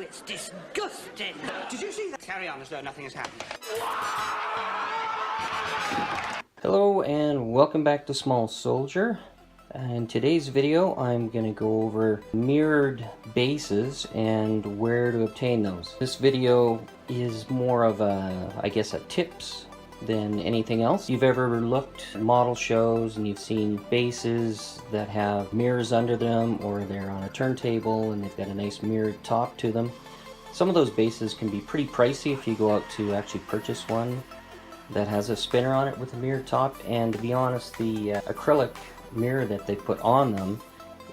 it's disgusting. Did you see that? Carry on as though nothing has happened. Hello and welcome back to Small Soldier. In today's video I'm going to go over mirrored bases and where to obtain those. This video is more of a, I guess, a tips than anything else. If you've ever looked at model shows and you've seen bases that have mirrors under them, or they're on a turntable and they've got a nice mirrored top to them, some of those bases can be pretty pricey if you go out to actually purchase one that has a spinner on it with a mirrored top. And to be honest, the acrylic mirror that they put on them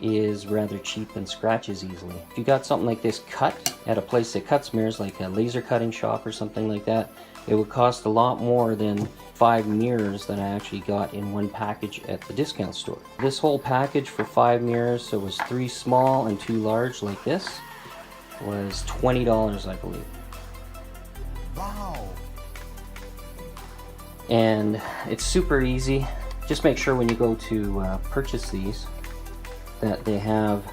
is rather cheap and scratches easily. If you got something like this cut at a place that cuts mirrors, like a laser cutting shop or something like that, it would cost a lot more than 5 mirrors that I actually got in one package at the discount store. This whole package for 5 mirrors, so it was 3 small and 2 large like this, was $20, I believe. Wow. And it's super easy. Just make sure when you go to purchase these that they have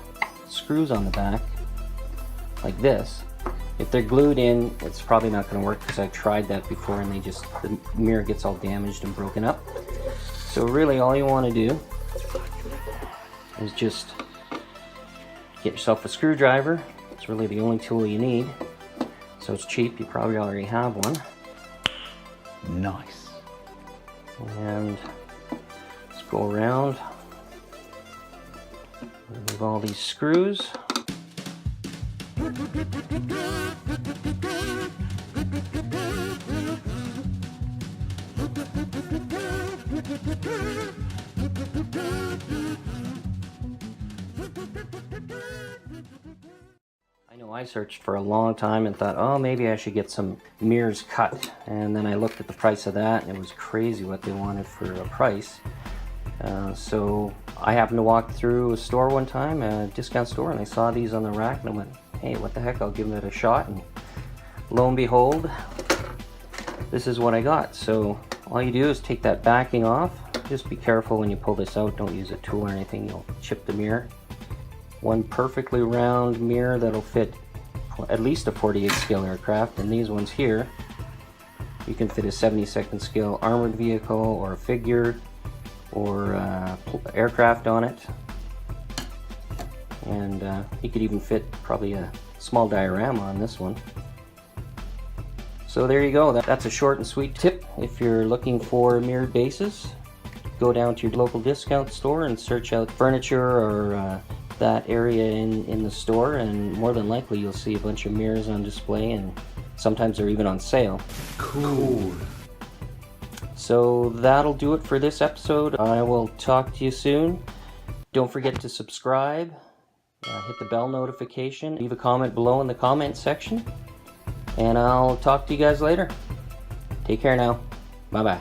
screws on the back like this. If they're glued in, it's probably not going to work because I tried that before and the mirror gets all damaged and broken up. So really all you want to do is just get yourself a screwdriver. It's really the only tool you need. So it's cheap, you probably already have one. Nice. And let's go around, remove all these screws. I know I searched for a long time and thought, oh, maybe I should get some mirrors cut. And then I looked at the price of that and it was crazy what they wanted for a price. So I happened to walk through a store one time, a discount store, and I saw these on the rack and I went, hey, what the heck, I'll give it a shot. And lo and behold, this is what I got. So all you do is take that backing off. Just be careful when you pull this out, don't use a tool or anything, you'll chip the mirror. One perfectly round mirror that'll fit at least a 48 scale aircraft, and these ones here, you can fit a 72nd scale armored vehicle or a figure or aircraft on it. And you could even fit probably a small diorama on this one. So there you go, that's a short and sweet tip. If you're looking for mirrored bases, go down to your local discount store and search out furniture or that area in the store, and more than likely you'll see a bunch of mirrors on display, and sometimes they're even on sale. Cool. So that'll do it for this episode. I will talk to you soon. Don't forget to subscribe, hit the bell notification, leave a comment below in the comment section, and I'll talk to you guys later. Take care now. Bye bye.